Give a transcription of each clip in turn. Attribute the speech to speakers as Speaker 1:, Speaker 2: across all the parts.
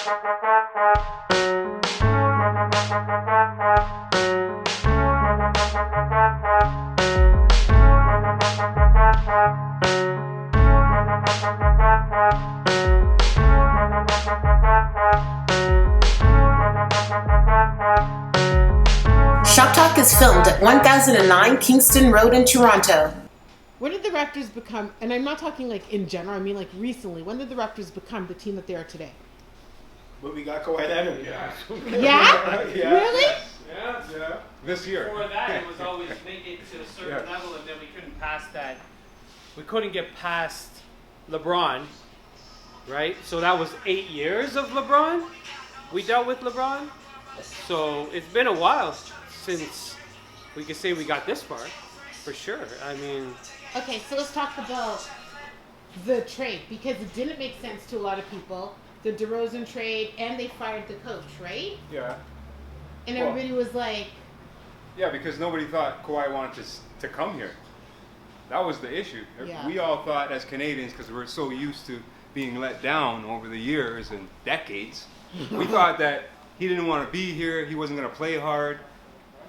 Speaker 1: Shop Talk is filmed at 1009 Kingston Road in Toronto.
Speaker 2: When did the Raptors become, and I'm not talking like in general, I mean like recently, when did the Raptors become the team that they are today?
Speaker 3: But we got Kawhi Leonard.
Speaker 2: Yeah?
Speaker 3: Yeah.
Speaker 2: Really?
Speaker 3: Yeah. This year.
Speaker 4: Before that, it was always make it to a certain level, and then we couldn't pass that. We couldn't get past LeBron, right? So that was 8 years of LeBron. We dealt with LeBron. So it's been a while since we could say we got this far, for sure. I mean...
Speaker 2: Okay, so let's talk about the trade, because it didn't make sense to a lot of people. The DeRozan trade, and they fired the coach, right?
Speaker 3: Yeah.
Speaker 2: And everybody was like...
Speaker 3: Yeah, because nobody thought Kawhi wanted to come here. That was the issue.
Speaker 2: Yeah.
Speaker 3: We all thought as Canadians, because we're so used to being let down over the years and decades, we thought that he didn't want to be here, he wasn't going to play hard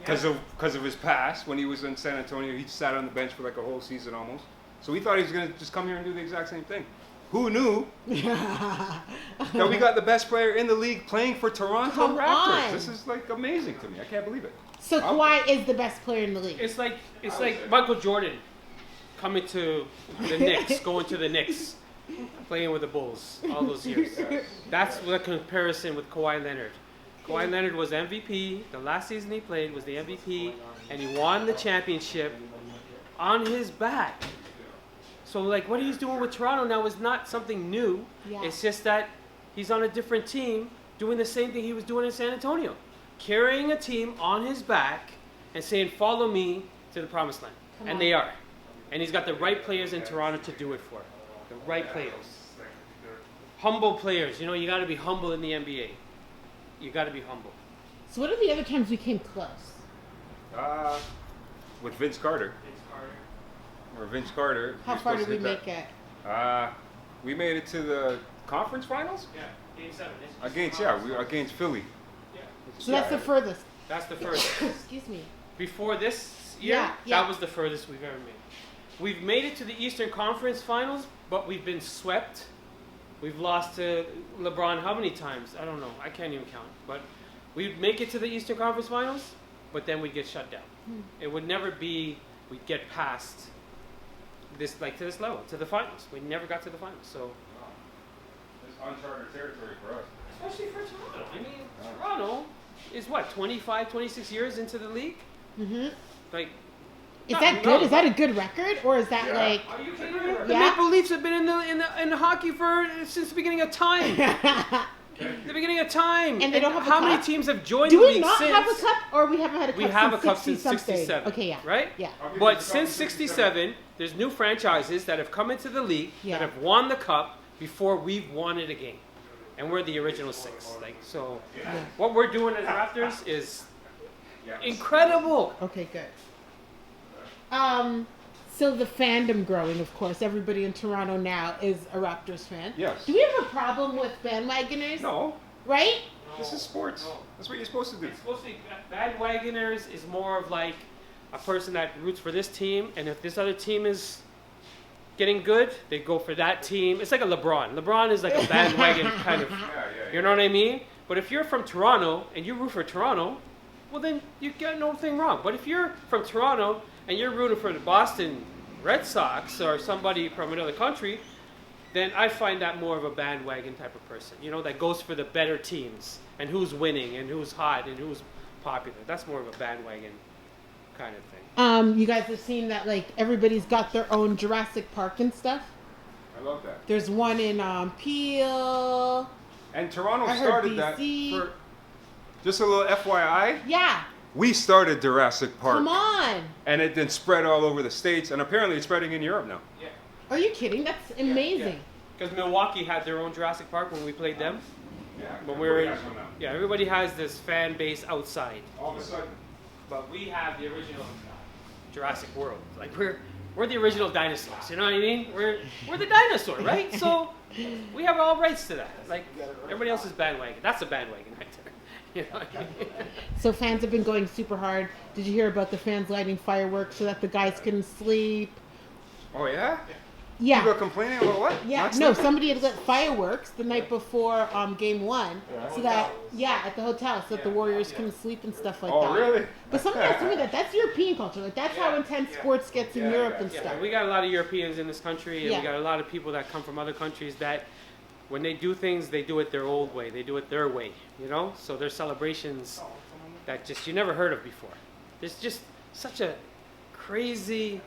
Speaker 3: because of his past. When he was in San Antonio, he sat on the bench for like a whole season almost. So we thought he was going to just come here and do the exact same thing. Who knew that we got the best player in the league playing for Toronto Raptors? This is like amazing to me. I can't believe it.
Speaker 2: So Kawhi is the best player in the league.
Speaker 4: It's like Michael Jordan coming to the Knicks, going to the Knicks, playing with the Bulls all those years. That's the comparison with Kawhi Leonard. Kawhi Leonard was MVP. The last season he played was the MVP, and he won the championship on his back. So, like, what he's doing with Toronto now is not something new.
Speaker 2: Yeah.
Speaker 4: It's just that he's on a different team doing the same thing he was doing in San Antonio. Carrying a team on his back and saying, follow me to the promised land. And they are. And he's got the right players in Toronto to do it for. The right players. Humble players. You know, you got to be humble in the NBA. You got to be humble.
Speaker 2: So what are the other times we came close?
Speaker 3: With Vince Carter. Or Vince Carter.
Speaker 2: How far did we make it?
Speaker 3: We made it to the conference finals?
Speaker 4: Yeah, Game 7.
Speaker 3: Against Philly.
Speaker 4: Yeah.
Speaker 2: So that's the furthest.
Speaker 4: That's the furthest.
Speaker 2: Excuse me.
Speaker 4: Before this year, that was the furthest we've ever made. We've made it to the Eastern Conference Finals, but we've been swept. We've lost to LeBron how many times? I don't know. I can't even count. But we'd make it to the Eastern Conference Finals, but then we'd get shut down. It would never be we'd get past this, like, to this level, to the finals. We never got to the finals. So
Speaker 3: it's uncharted territory for us.
Speaker 4: Especially for Toronto. I mean, Toronto is what, 25, 26 years into the league?
Speaker 2: Mm-hmm.
Speaker 4: Like,
Speaker 2: is that good? Is that a good record, or is that like?
Speaker 4: Are you kidding me? The Maple Leafs have been in hockey since the beginning of time. The beginning of time.
Speaker 2: And they don't have a
Speaker 4: How
Speaker 2: cup?
Speaker 4: many teams have joined the league since?
Speaker 2: Do we not have a cup, or we haven't had a cup?
Speaker 4: We have a cup
Speaker 2: since
Speaker 4: since 67.
Speaker 2: Okay, yeah.
Speaker 4: Right?
Speaker 2: Yeah.
Speaker 4: But since 67, there's new franchises that have come into the league that have won the cup before we've won it again. And we're the original 6. Like, so what we're doing as Raptors is incredible.
Speaker 2: Okay, good. So the fandom growing, of course. Everybody in Toronto now is a Raptors fan.
Speaker 3: Yes.
Speaker 2: Do we have a problem with bandwagoners?
Speaker 3: No.
Speaker 2: Right?
Speaker 3: No. This is sports. No. That's what you're supposed to do.
Speaker 4: It's supposed to be, bandwagoners is more of like a person that roots for this team, and if this other team is getting good, they go for that team. It's like a LeBron. LeBron is like a bandwagon kind of, you know what I mean? But if you're from Toronto and you root for Toronto, well then you got nothing wrong. But if you're from Toronto and you're rooting for the Boston Red Sox or somebody from another country, then I find that more of a bandwagon type of person, you know, that goes for the better teams and who's winning and who's hot and who's popular. That's more of a bandwagon kind of thing.
Speaker 2: You guys have seen that, like, everybody's got their own Jurassic Park and stuff?
Speaker 3: I love that.
Speaker 2: There's one in Peel.
Speaker 3: And Toronto started that for, just a little FYI.
Speaker 2: Yeah.
Speaker 3: We started Jurassic Park.
Speaker 2: Come on.
Speaker 3: And it then spread all over the States, and apparently it's spreading in Europe now.
Speaker 4: Yeah.
Speaker 2: Are you kidding? That's amazing.
Speaker 4: Because Milwaukee had their own Jurassic Park when we played them.
Speaker 3: Yeah.
Speaker 4: When we were in, everybody has this fan base outside.
Speaker 3: All of a sudden.
Speaker 4: But we have the original Jurassic World. Like we're the original dinosaurs. You know what I mean? We're the dinosaur, right? So we have all rights to that. Like everybody else is bandwagon. That's a bandwagon right there. You know what I mean?
Speaker 2: So fans have been going super hard. Did you hear about the fans lighting fireworks so that the guys couldn't sleep?
Speaker 3: Oh yeah.
Speaker 2: Yeah.
Speaker 3: People are complaining about what?
Speaker 2: Yeah,
Speaker 3: Not
Speaker 2: no,
Speaker 3: sleeping?
Speaker 2: somebody had lit fireworks the night before game 1, so that at the hotel, so that the Warriors couldn't sleep and stuff like that.
Speaker 3: Oh really?
Speaker 2: But somebody else told me that's European culture. Like that's how intense sports gets in Europe and
Speaker 4: Yeah,
Speaker 2: stuff.
Speaker 4: we got a lot of Europeans in this country, and
Speaker 2: Yeah.
Speaker 4: we got a lot of people that come from other countries that, when they do things, they do it their old way. They do it their way, you know. So there's celebrations that just you never heard of before. There's just such a crazy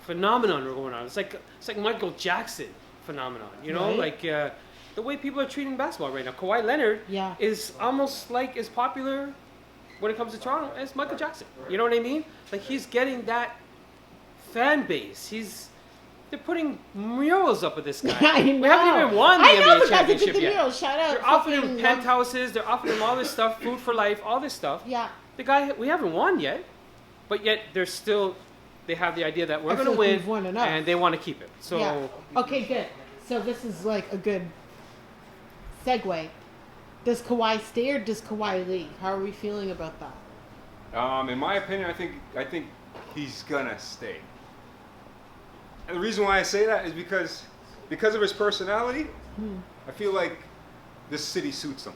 Speaker 4: phenomenon going on. It's like Michael Jackson phenomenon, you know,
Speaker 2: Right.
Speaker 4: like the way people are treating basketball right now. Kawhi Leonard
Speaker 2: Yeah.
Speaker 4: is almost like as popular when it comes to Toronto as Michael Jackson. You know what I mean? Like he's getting that fan base. They're putting murals up of this guy.
Speaker 2: I know.
Speaker 4: We haven't even won the
Speaker 2: I know
Speaker 4: NBA
Speaker 2: the guys that
Speaker 4: championship
Speaker 2: did the
Speaker 4: yet.
Speaker 2: murals. Shout out.
Speaker 4: They're offering him
Speaker 2: fucking
Speaker 4: penthouses. They're offering him all this stuff, food for life, all this stuff.
Speaker 2: Yeah.
Speaker 4: The guy, we haven't won yet, but yet they have the idea that we're
Speaker 2: I
Speaker 4: going
Speaker 2: feel
Speaker 4: to
Speaker 2: like
Speaker 4: win,
Speaker 2: we've won enough.
Speaker 4: and they want to keep it. So
Speaker 2: Yeah. Okay, good. So this is like a good segue. Does Kawhi stay or does Kawhi leave? How are we feeling about that?
Speaker 3: In my opinion, I think he's gonna stay. And the reason why I say that is because of his personality. I feel like this city suits him.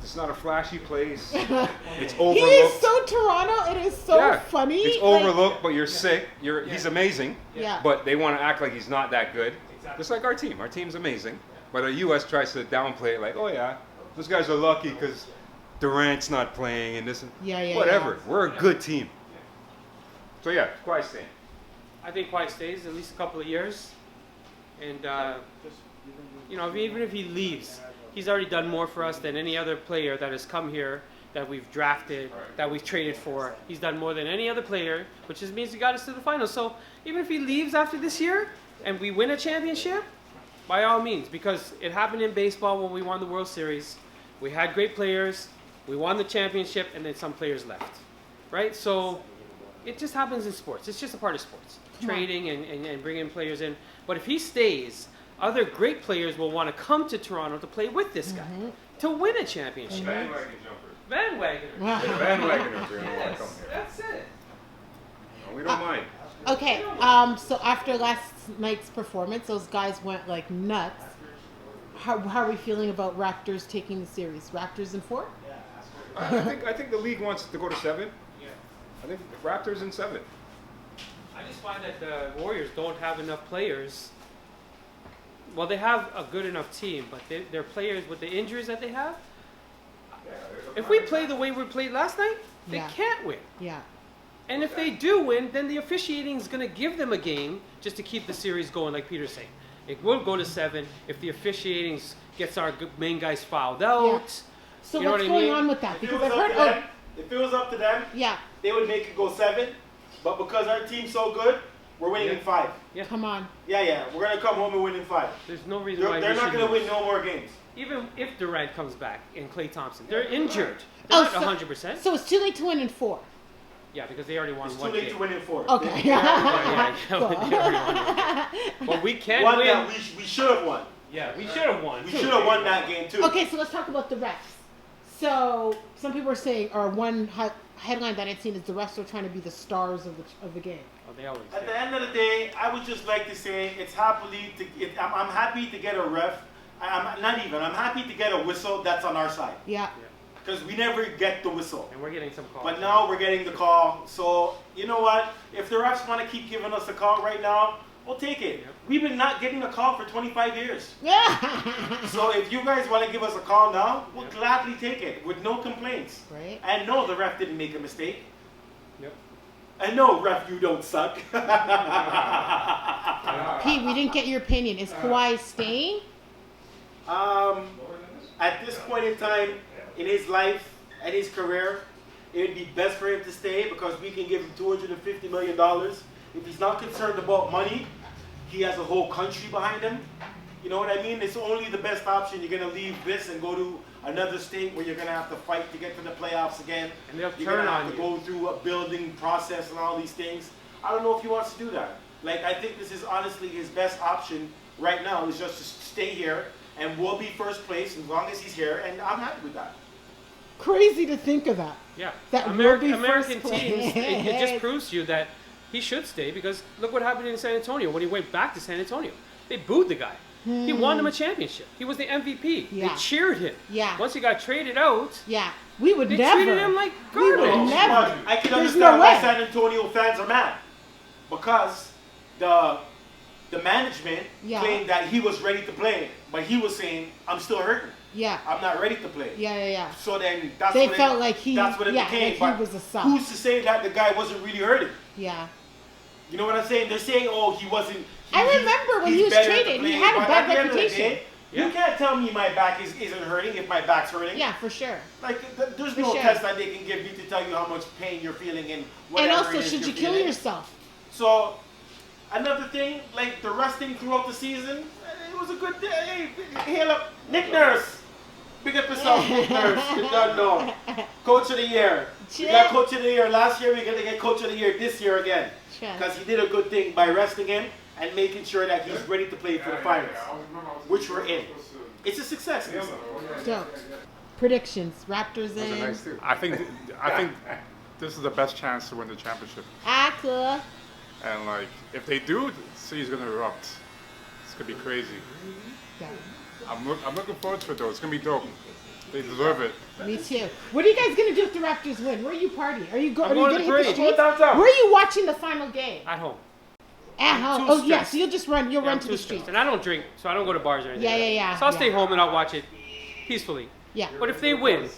Speaker 3: It's not a flashy place. It's overlooked.
Speaker 2: He is so Toronto. It is so
Speaker 3: Yeah,
Speaker 2: funny.
Speaker 3: It's
Speaker 2: like-
Speaker 3: overlooked, but you're sick. He's amazing.
Speaker 2: Yeah.
Speaker 3: But they want to act like he's not that good. Just like our team. Our team's amazing. But the U.S. tries to downplay it like, oh yeah, those guys are lucky because Durant's not playing and this and
Speaker 2: Yeah,
Speaker 3: whatever.
Speaker 2: yeah.
Speaker 3: We're a good team. So yeah, Kawhi staying.
Speaker 4: I think Kawhi stays at least a couple of years, and you know, even if he leaves, he's already done more for us than any other player that has come here, that we've drafted, that we've traded for. He's done more than any other player, which just means he got us to the finals. So even if he leaves after this year and we win a championship, by all means, because it happened in baseball when we won the World Series. We had great players, we won the championship, and then some players left, right? So it just happens in sports. It's just a part of sports, trading and bringing players in. But if he stays, other great players will want to come to Toronto to play with this guy, to win a championship.
Speaker 3: Bandwagon jumpers.
Speaker 4: Bandwagoners.
Speaker 3: Bandwagoners are gonna want to
Speaker 4: Yes,
Speaker 3: come here.
Speaker 4: that's it.
Speaker 3: No, we don't mind.
Speaker 2: Okay, so after last night's performance, those guys went like nuts. How are we feeling about Raptors taking the series? Raptors in 4?
Speaker 3: I think the league wants to go to 7. I think the Raptors in 7.
Speaker 4: I just find that the Warriors don't have enough players. Well, they have a good enough team, but their players, with the injuries that they have, if we play the way we played last night, they
Speaker 2: Yeah.
Speaker 4: can't win.
Speaker 2: Yeah.
Speaker 4: And if they do win, then the officiating is going to give them a game just to keep the series going, like Peter's saying. It will go to 7 if the officiating gets our main guys fouled out.
Speaker 2: So
Speaker 4: You know
Speaker 2: what's
Speaker 4: what I
Speaker 2: going
Speaker 4: mean?
Speaker 2: on with that?
Speaker 5: If it
Speaker 2: Because
Speaker 5: was
Speaker 2: I've
Speaker 5: up to
Speaker 2: heard.
Speaker 5: them, if it was up to them,
Speaker 2: Yeah.
Speaker 5: they would make it go 7. But because our team's so good, we're winning in 5.
Speaker 2: Come on.
Speaker 5: Yeah, we're gonna come home and win in 5.
Speaker 4: There's no reason why
Speaker 5: They're
Speaker 4: we
Speaker 5: not
Speaker 4: should
Speaker 5: gonna
Speaker 4: lose.
Speaker 5: win no more games.
Speaker 4: Even if Durant comes back and Klay Thompson, they're injured. They're not 100%.
Speaker 2: So it's too late to win in 4.
Speaker 4: Yeah, because they already won
Speaker 5: It's too
Speaker 4: one
Speaker 5: late
Speaker 4: game.
Speaker 5: to win in 4.
Speaker 2: Okay.
Speaker 4: Yeah,
Speaker 2: Cool.
Speaker 4: they already won one game. But we can
Speaker 5: One
Speaker 4: win.
Speaker 5: that we should have won.
Speaker 4: Yeah, we should have won.
Speaker 5: We should have won that game too.
Speaker 2: Okay, so let's talk about the refs. So some people are saying, or one headline that I've seen is the refs are trying to be the stars of the game.
Speaker 4: Oh, they always
Speaker 5: At
Speaker 4: do.
Speaker 5: the end of the day, I would just like to say I'm happy to get a ref. I'm happy to get a whistle that's on our side.
Speaker 2: Yeah.
Speaker 5: Because we never get the whistle.
Speaker 4: And we're getting some calls.
Speaker 5: But now we're getting the call. So, you know what? If the refs want to keep giving us a call right now, we'll take it.
Speaker 4: Yep.
Speaker 5: We've been not getting a call for 25 years.
Speaker 2: Yeah.
Speaker 5: So if you guys want to give us a call now, we'll
Speaker 4: Yep.
Speaker 5: gladly take it with no complaints.
Speaker 2: Right.
Speaker 5: And no, the ref didn't make a mistake.
Speaker 4: Yep.
Speaker 5: And no, ref, you don't suck.
Speaker 2: Pete, we didn't get your opinion. Is Kawhi staying?
Speaker 5: At this point in time in his life and his career, it would be best for him to stay because we can give him $250 million. If he's not concerned about money, he has a whole country behind him. You know what I mean? It's only the best option. You're going to leave this and go to another state where you're going to have to fight to get to the playoffs again.
Speaker 4: And they'll
Speaker 5: You're
Speaker 4: turn
Speaker 5: going to have
Speaker 4: on
Speaker 5: to
Speaker 4: you.
Speaker 5: go through a building process and all these things. I don't know if he wants to do that. Like, I think this is honestly his best option right now is just to stay here, and we'll be first place as long as he's here, and I'm happy with that.
Speaker 2: Crazy to think of that.
Speaker 4: Yeah.
Speaker 2: That
Speaker 4: American
Speaker 2: will be first
Speaker 4: teams,
Speaker 2: place.
Speaker 4: it just proves to you that he should stay because look what happened in San Antonio when he went back to San Antonio. They booed the guy. He won him a championship. He was the MVP.
Speaker 2: Yeah.
Speaker 4: They cheered him.
Speaker 2: Yeah.
Speaker 4: Once he got traded out,
Speaker 2: Yeah. We would
Speaker 4: they
Speaker 2: never.
Speaker 4: treated him like
Speaker 2: We would
Speaker 4: garbage.
Speaker 2: never.
Speaker 5: I can
Speaker 2: There's
Speaker 5: understand
Speaker 2: no
Speaker 5: why
Speaker 2: way.
Speaker 5: San Antonio fans are mad because the management
Speaker 2: Yeah.
Speaker 5: claimed that he was ready to play, but he was saying, "I'm still hurting.
Speaker 2: Yeah.
Speaker 5: I'm not ready to play."
Speaker 2: Yeah.
Speaker 5: So then that's
Speaker 2: They
Speaker 5: what
Speaker 2: felt
Speaker 5: it,
Speaker 2: like he-
Speaker 5: that's what it
Speaker 2: yeah,
Speaker 5: became.
Speaker 2: like he
Speaker 5: But
Speaker 2: was a sub.
Speaker 5: who's to say that the guy wasn't really hurting?
Speaker 2: Yeah.
Speaker 5: You know what I'm saying? They're saying, "Oh, he wasn't."
Speaker 2: I remember when
Speaker 5: he's
Speaker 2: he was
Speaker 5: better to
Speaker 2: traded, he
Speaker 5: play,"
Speaker 2: had a
Speaker 5: but
Speaker 2: bad
Speaker 5: at the end of the
Speaker 2: reputation.
Speaker 5: day, you can't tell me my back isn't hurting if my back's hurting.
Speaker 2: Yeah, for sure.
Speaker 5: Like, there's
Speaker 2: For
Speaker 5: no
Speaker 2: sure.
Speaker 5: test that they can give you to tell you how much pain you're feeling and
Speaker 2: And
Speaker 5: whatever
Speaker 2: also,
Speaker 5: it is
Speaker 2: should
Speaker 5: you're
Speaker 2: you kill
Speaker 5: feeling.
Speaker 2: yourself?
Speaker 5: So, another thing, like the resting throughout the season, it was a good day. Hey, hail up, Nick Nurse. Big up yourself, Nick Nurse. You don't know. Coach of the year. We got Coach of the year last year. We're going to get Coach of the year this year again. Because he did a good thing by resting him and making sure that he's ready to play for the finals, which we're in. It's a success.
Speaker 2: Dope. Predictions. Raptors in.
Speaker 3: Nice too.
Speaker 6: I think this is the best chance to win the championship.
Speaker 2: Cool.
Speaker 6: And like, if they do, the city's gonna erupt. It's gonna be crazy.
Speaker 2: Yeah.
Speaker 6: I'm looking forward to it though. It's gonna be dope. They deserve it.
Speaker 2: Me too. What are you guys gonna do if the Raptors win? Where are you partying? Are you
Speaker 4: I'm
Speaker 2: are you
Speaker 4: going
Speaker 2: gonna
Speaker 4: to the
Speaker 2: hit the
Speaker 4: parade.
Speaker 2: streets?
Speaker 5: downtown.
Speaker 2: Where are you watching the final game?
Speaker 4: At home.
Speaker 2: At
Speaker 5: I'm
Speaker 2: home.
Speaker 5: too
Speaker 2: Oh yeah,
Speaker 5: stressed.
Speaker 2: so you'll just run. You'll
Speaker 4: Yeah,
Speaker 2: run
Speaker 4: I'm
Speaker 2: to
Speaker 4: too
Speaker 2: the
Speaker 4: stressed.
Speaker 2: streets.
Speaker 4: And I don't drink, so I don't go to bars or anything.
Speaker 2: Yeah,
Speaker 4: like
Speaker 2: yeah,
Speaker 4: that.
Speaker 2: yeah,
Speaker 4: So I'll
Speaker 2: yeah.
Speaker 4: stay home and I'll watch it peacefully.
Speaker 2: Yeah.
Speaker 4: But if they win,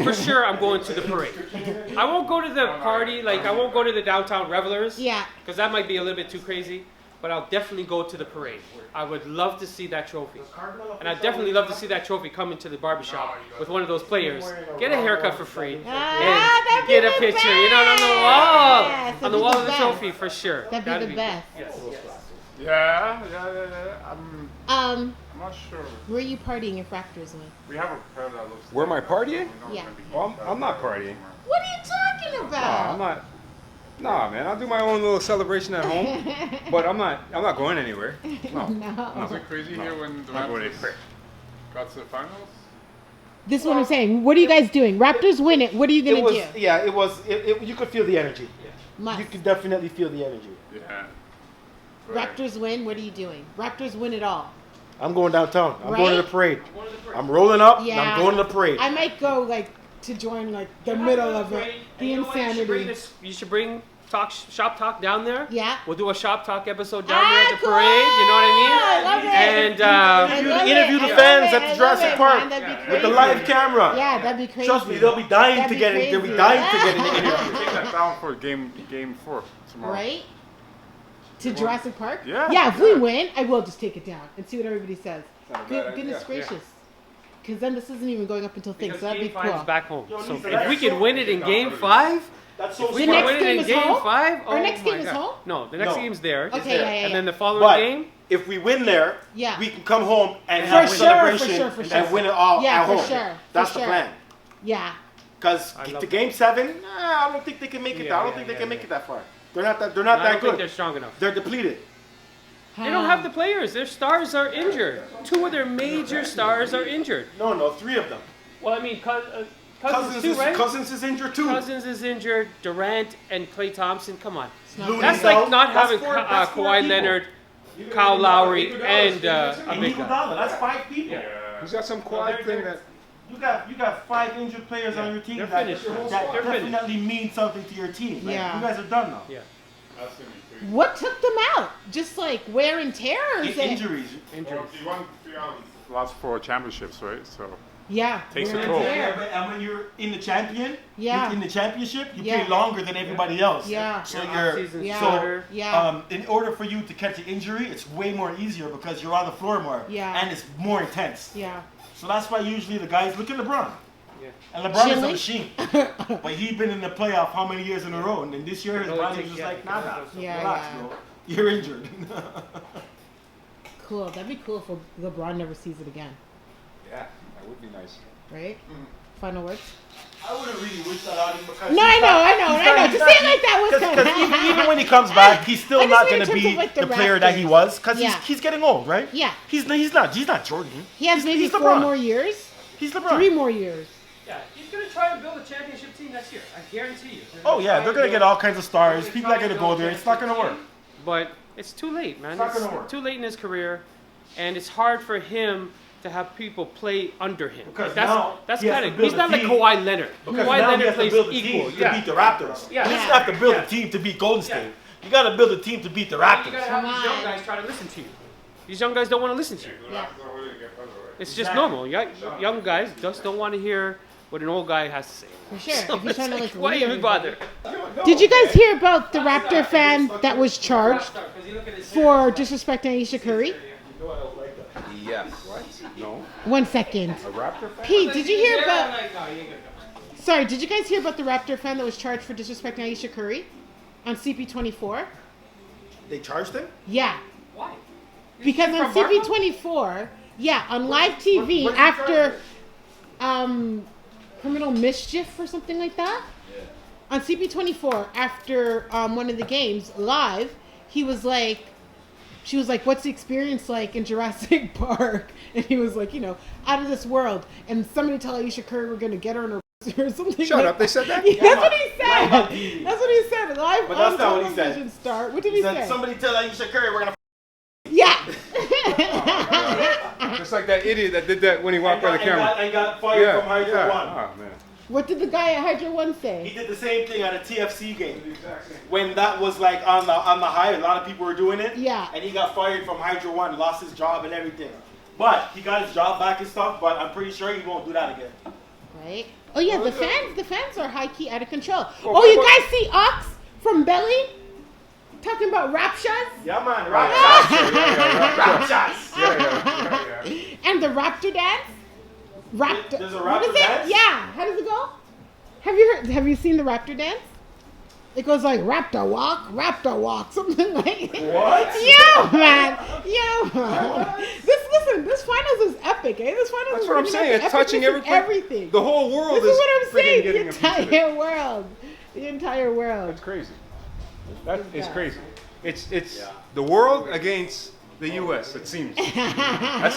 Speaker 4: for sure I'm going to the parade. I won't go to the party, like I won't go to the downtown revelers.
Speaker 2: Yeah.
Speaker 4: Because that might be a little bit too crazy. But I'll definitely go to the parade. I would love to see that trophy. And I'd definitely love to see that trophy come into the barbershop with one of those players. Get a haircut for free. And
Speaker 2: that'd be
Speaker 4: get a
Speaker 2: the
Speaker 4: picture, you know, on the
Speaker 2: best.
Speaker 4: wall.
Speaker 2: That'd
Speaker 4: On the
Speaker 2: be
Speaker 4: wall
Speaker 2: the
Speaker 4: of the
Speaker 2: best.
Speaker 4: trophy, for sure.
Speaker 2: That'd be the best.
Speaker 4: Yes.
Speaker 6: Yeah. I'm not sure.
Speaker 2: Where are you partying if Raptors win?
Speaker 6: We have a pair that looks.
Speaker 3: Where am I partying?
Speaker 2: Yeah.
Speaker 3: Well, I'm not partying.
Speaker 2: What are you talking
Speaker 3: Nah,
Speaker 2: about?
Speaker 3: I'm not. Nah, man. I'll do my own little celebration at home, but I'm not going anywhere. No.
Speaker 2: No.
Speaker 6: Was it crazy here when the
Speaker 3: I'm not going
Speaker 6: Raptors
Speaker 3: anywhere.
Speaker 6: got to the finals?
Speaker 2: This is what I'm saying. What are you guys doing? Raptors win it. What are you gonna do?
Speaker 5: Yeah, you could feel the energy.
Speaker 2: Must.
Speaker 5: You could definitely feel the energy.
Speaker 6: Yeah.
Speaker 2: Raptors win. What are you doing? Raptors win it all.
Speaker 5: I'm going downtown. I'm
Speaker 2: Right?
Speaker 5: going to the parade. I'm rolling up and
Speaker 2: Yeah.
Speaker 5: I'm going to the parade.
Speaker 2: I might go like to join like the middle of it. The
Speaker 4: You know what?
Speaker 2: insanity.
Speaker 4: You should bring shop talk down there.
Speaker 2: Yeah.
Speaker 4: We'll do a shop talk episode down there at the parade. You know what I mean?
Speaker 2: I love it.
Speaker 4: And
Speaker 2: I love
Speaker 5: interview
Speaker 2: it.
Speaker 5: the
Speaker 2: I
Speaker 5: fans
Speaker 2: love
Speaker 5: at
Speaker 2: it.
Speaker 5: the Jurassic
Speaker 2: I love it,
Speaker 5: Park
Speaker 2: man. That'd be
Speaker 4: Yeah.
Speaker 2: crazy.
Speaker 5: with the live camera.
Speaker 2: Yeah, that'd be crazy.
Speaker 5: Trust me, they'll be dying
Speaker 2: That'd
Speaker 5: to
Speaker 2: be
Speaker 5: get it. They'll be
Speaker 2: crazy.
Speaker 5: dying to get in the interview.
Speaker 6: Take that down for game 4 tomorrow.
Speaker 2: Right? To Jurassic Park?
Speaker 6: Yeah.
Speaker 2: Yeah, if we win, I will just take it down and see what everybody says.
Speaker 3: Not a bad idea.
Speaker 2: Goodness gracious. Because then this isn't even going up until things,
Speaker 4: because
Speaker 2: so that'd be
Speaker 4: game 5 is
Speaker 2: cool.
Speaker 4: back home.
Speaker 5: Yo,
Speaker 4: So
Speaker 5: Lisa,
Speaker 4: if
Speaker 5: that's
Speaker 4: we can
Speaker 5: so-
Speaker 4: win it in game 5,
Speaker 5: That's so
Speaker 4: if we
Speaker 2: The
Speaker 4: can
Speaker 2: next
Speaker 4: win it
Speaker 2: game
Speaker 4: in
Speaker 2: is
Speaker 4: game
Speaker 2: home?
Speaker 4: 5,
Speaker 2: Our
Speaker 4: oh
Speaker 2: next
Speaker 4: my
Speaker 2: game is
Speaker 4: God.
Speaker 2: home?
Speaker 4: No, the next
Speaker 5: No.
Speaker 4: game's there.
Speaker 2: Okay, yeah.
Speaker 4: And then the following
Speaker 5: But
Speaker 4: game,
Speaker 5: if we win there,
Speaker 2: Yeah.
Speaker 5: we can come home and
Speaker 2: For
Speaker 5: have a
Speaker 2: sure,
Speaker 5: celebration
Speaker 2: for sure.
Speaker 5: and win it all
Speaker 2: Yeah,
Speaker 5: at
Speaker 2: for
Speaker 5: home.
Speaker 2: sure,
Speaker 5: That's
Speaker 2: for
Speaker 5: the
Speaker 2: sure.
Speaker 5: plan.
Speaker 2: Yeah.
Speaker 5: Because
Speaker 4: I love
Speaker 5: to
Speaker 4: that.
Speaker 5: game 7, I don't think they can make it.
Speaker 4: Yeah,
Speaker 5: I don't
Speaker 4: yeah,
Speaker 5: think they
Speaker 4: yeah,
Speaker 5: can
Speaker 4: yeah.
Speaker 5: make it that far. They're not that.
Speaker 4: I don't think
Speaker 5: good.
Speaker 4: they're strong enough.
Speaker 5: They're depleted.
Speaker 4: They don't have the players. Their stars are injured. 2 of their major stars are injured.
Speaker 5: No, 3 of them.
Speaker 4: Well, I mean, Cousins too, right?
Speaker 5: Cousins is injured too.
Speaker 4: Cousins is injured. Durant and Klay Thompson. Come on.
Speaker 2: not
Speaker 5: Looney's
Speaker 4: That's
Speaker 5: out.
Speaker 4: like not
Speaker 5: That's
Speaker 4: having
Speaker 5: four- that's four
Speaker 4: Kawhi
Speaker 5: people.
Speaker 4: Leonard, Kyle Lowry, and a
Speaker 5: And
Speaker 4: big guy.
Speaker 5: Iguodala, that's 5 people.
Speaker 3: He's got some quad thing that.
Speaker 5: You got 5 injured players on your team
Speaker 4: They're
Speaker 5: that,
Speaker 4: finished.
Speaker 5: that
Speaker 4: They're finished.
Speaker 5: definitely mean something to your team. Like,
Speaker 2: Yeah.
Speaker 5: you guys are done now.
Speaker 4: Yeah.
Speaker 6: That's gonna be crazy.
Speaker 2: What took them out? Just like wear and tear? Or is it?
Speaker 5: Injuries.
Speaker 6: Well, you won 3 out of the last 4 championships, right? So
Speaker 2: Yeah.
Speaker 6: Takes
Speaker 2: wear
Speaker 6: a
Speaker 2: and
Speaker 6: toll.
Speaker 2: tear.
Speaker 5: Yeah, but and when you're in the
Speaker 2: Yeah.
Speaker 5: in the championship, you
Speaker 2: Yeah.
Speaker 5: play longer than everybody else.
Speaker 2: Yeah.
Speaker 5: So
Speaker 4: Yeah,
Speaker 5: you're
Speaker 4: off-season
Speaker 2: Yeah.
Speaker 4: starter.
Speaker 2: Yeah.
Speaker 5: in order for you to catch an injury, it's way more easier because you're on the floor more.
Speaker 2: Yeah.
Speaker 5: And it's more intense.
Speaker 2: Yeah.
Speaker 5: So that's why usually the guys look at LeBron.
Speaker 4: Yeah.
Speaker 5: And LeBron is a
Speaker 2: Chilling.
Speaker 5: machine. But he's been in the playoff how many years in a row? And then this year his
Speaker 4: It only
Speaker 5: body was
Speaker 4: takes-
Speaker 5: just like,
Speaker 4: yeah,
Speaker 5: nah,
Speaker 2: Yeah,
Speaker 5: relax,
Speaker 2: yeah.
Speaker 5: bro. You're injured.
Speaker 2: Cool. That'd be cool if LeBron never sees it again.
Speaker 3: Yeah, that would be nice.
Speaker 2: Right? Final words.
Speaker 5: I wouldn't really wish that on him because.
Speaker 2: No, I know. To say it like that was kind
Speaker 5: Because even when he comes back, he's
Speaker 2: I
Speaker 5: still
Speaker 2: just
Speaker 5: not
Speaker 2: mean
Speaker 5: going
Speaker 2: in
Speaker 5: to
Speaker 2: terms
Speaker 5: be
Speaker 2: of, like, the
Speaker 5: the player that he
Speaker 2: Raptors.
Speaker 5: was because
Speaker 2: Yeah.
Speaker 5: he's getting old, right?
Speaker 2: Yeah.
Speaker 5: He's not Jordan.
Speaker 2: He has maybe
Speaker 5: he's
Speaker 2: 4
Speaker 5: LeBron.
Speaker 2: more years.
Speaker 5: He's LeBron.
Speaker 2: 3 more years.
Speaker 4: Yeah, he's gonna try and build a championship team next year. I guarantee you.
Speaker 5: Oh yeah, they're gonna get all kinds of stars. People are gonna go there. It's not gonna work.
Speaker 4: But it's too late, man.
Speaker 5: It's not gonna work.
Speaker 4: too late in his career, and it's hard for him to have people play under him.
Speaker 5: Because
Speaker 4: Like,
Speaker 5: now
Speaker 4: that's
Speaker 5: he has
Speaker 4: kind
Speaker 5: to
Speaker 4: of.
Speaker 5: build
Speaker 4: He's
Speaker 5: a
Speaker 4: not like
Speaker 5: team.
Speaker 4: Kawhi Leonard.
Speaker 5: Because
Speaker 4: Kawhi
Speaker 5: now he
Speaker 4: Leonard
Speaker 5: has to
Speaker 4: plays
Speaker 5: build a
Speaker 4: equal.
Speaker 5: team to beat the Raptors.
Speaker 4: Yeah.
Speaker 5: He doesn't have to build
Speaker 4: Yeah.
Speaker 5: a team to beat Golden State.
Speaker 4: Yeah.
Speaker 5: You gotta build a team to beat the
Speaker 4: You
Speaker 5: Raptors.
Speaker 4: gotta have these young guys try to listen to you. These young guys don't want to listen to you.
Speaker 2: Yeah.
Speaker 4: It's just normal. Young guys just don't want to hear what an old guy has to say.
Speaker 2: For sure.
Speaker 4: So
Speaker 2: If you're
Speaker 4: it's
Speaker 2: trying to,
Speaker 4: like,
Speaker 2: like,
Speaker 4: why
Speaker 2: lead
Speaker 4: even
Speaker 2: everybody.
Speaker 4: bother?
Speaker 2: Did you guys hear about the Raptor fan that was charged for disrespecting Aisha Curry?
Speaker 3: Yes. What? No.
Speaker 2: 1 second.
Speaker 3: A Raptor fan?
Speaker 2: Pete, did you hear about... Sorry, did you guys hear about the Raptor fan that was charged for disrespecting Aisha Curry on CP24?
Speaker 5: They charged him?
Speaker 2: Yeah.
Speaker 4: Why?
Speaker 2: Because on
Speaker 4: from Marco?
Speaker 2: CP24, yeah, on live TV
Speaker 5: what's he
Speaker 2: after criminal mischief or something like that. On CP24 after one of the games live, he was like, she was like, "What's the experience like in Jurassic Park?" And he was like, out of this world. And somebody tell Aisha Curry we're gonna get her in her or something.
Speaker 3: Shut
Speaker 2: like
Speaker 3: up, they said that?
Speaker 2: Yeah, that's what he
Speaker 5: Live
Speaker 2: said.
Speaker 5: on TV.
Speaker 2: That's what he said. Live
Speaker 5: But
Speaker 2: on
Speaker 5: that's not what he said.
Speaker 2: television star. What did
Speaker 5: He
Speaker 2: he
Speaker 5: said,
Speaker 2: say?
Speaker 5: somebody tell Aisha Curry we're gonna.
Speaker 2: Yeah.
Speaker 3: Just like that idiot that did that when he walked by the camera.
Speaker 5: And got fired from Hydro One.
Speaker 3: Oh, man.
Speaker 2: What did the guy at Hydro One
Speaker 5: He
Speaker 2: say?
Speaker 5: did the same thing at a TFC game. When that was like on the high, a lot of people were doing it.
Speaker 2: Yeah.
Speaker 5: And he got fired from Hydro One, lost his job and everything. But he got his job back and stuff. But I'm pretty sure he won't do that again.
Speaker 2: Right. Oh yeah, the fans are high key out of control.
Speaker 3: Well,
Speaker 2: Oh, you
Speaker 3: what-
Speaker 2: guys see Ox from Belly talking about rap shots
Speaker 5: Yeah, man. Rap shots. Rap shots.
Speaker 3: Yeah.
Speaker 2: and the Raptor dance. Raptor.
Speaker 5: There's a
Speaker 2: what
Speaker 5: Raptor
Speaker 2: is it?
Speaker 5: dance?
Speaker 2: Yeah. How does it go? Have you seen the Raptor dance? It goes like Raptor walk, something like that.
Speaker 5: What?
Speaker 2: Yo, man. This finals is epic, eh? This finals
Speaker 3: That's
Speaker 2: is
Speaker 3: what I'm
Speaker 2: really
Speaker 3: saying.
Speaker 2: got
Speaker 3: It's
Speaker 2: the
Speaker 3: touching
Speaker 2: epicness of everything.
Speaker 3: The whole world
Speaker 2: This is what I'm
Speaker 3: friggin'
Speaker 2: saying.
Speaker 3: getting
Speaker 2: The
Speaker 3: a piece of it.
Speaker 2: entire world. The entire world.
Speaker 3: That's crazy. That is crazy. It's the world against the U.S. It seems. That's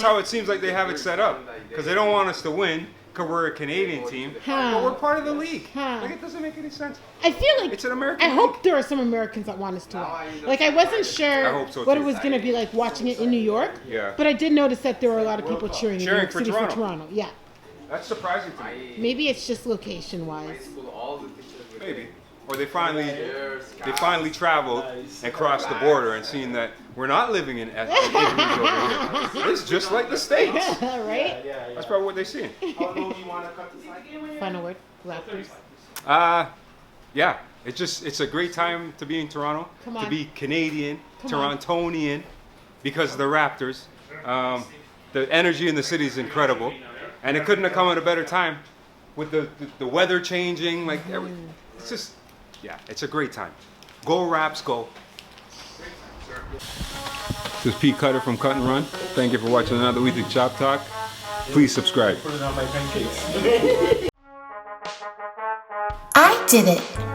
Speaker 3: how it seems like they have it set up. Because they don't want us to win. Because we're a Canadian team, but we're part of the league. Like, it doesn't make any sense.
Speaker 2: I feel like
Speaker 3: It's an American
Speaker 2: I hope there are some Americans that want us to win. Like I wasn't sure
Speaker 3: I hope so,
Speaker 2: what
Speaker 3: too.
Speaker 2: it was going to be like watching it in New York.
Speaker 3: Yeah.
Speaker 2: But I did notice that there were a lot of people cheering in New York
Speaker 3: for
Speaker 2: City
Speaker 3: Toronto.
Speaker 2: for Toronto. Yeah.
Speaker 3: That's surprising to me.
Speaker 2: Maybe it's just location wise.
Speaker 3: Maybe. Or they finally traveled and crossed the border and seen that we're not living in igloos over here. It's just like the States.
Speaker 2: Right?
Speaker 3: That's probably what they're seeing.
Speaker 5: How low do you want to cut the cycle?
Speaker 2: Final word. Raptors.
Speaker 3: Yeah. It's a great time to be in Toronto,
Speaker 2: Come
Speaker 3: to
Speaker 2: on.
Speaker 3: be Canadian,
Speaker 2: Come on.
Speaker 3: Torontonian, because of the Raptors. The energy in the city is incredible, and it couldn't have come at a better time with the weather changing. Like it's just, yeah, it's a great time. Go Raps, go! This is Pete Cutter from Cut and Run. Thank you for watching another week of Chop Talk. Please subscribe.
Speaker 5: Put it on my pancakes.
Speaker 1: I did it.